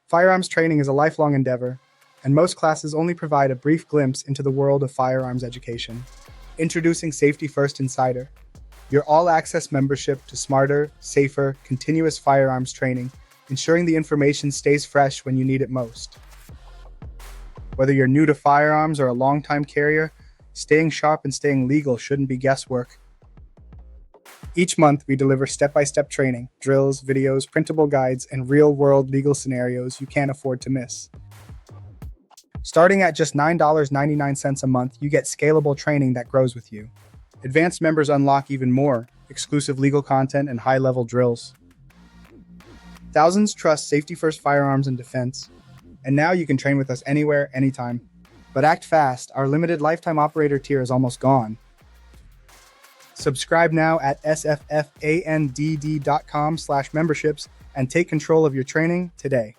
Firearms training is a lifelong endeavor, and most classes only provide a brief glimpse into the world of firearms education. Introducing Safety First Insider, your all-access membership to smarter, safer, continuous firearms training, ensuring the information stays fresh when you need it most. Whether you're new to firearms or a longtime carrier, staying sharp and staying legal shouldn't be guesswork. Each month, we deliver step-by-step training, drills, videos, printable guides, and real-world legal scenarios you can't afford to miss. Starting at just $9.99 a month, you get scalable training that grows with you. Advanced members unlock even more, exclusive legal content and high-level drills. Thousands trust Safety First Firearms and Defense, and now you can train with us anywhere, anytime. But act fast, our limited lifetime operator tier is almost gone. Subscribe now at sffaNDD.com/memberships and take control of your training today.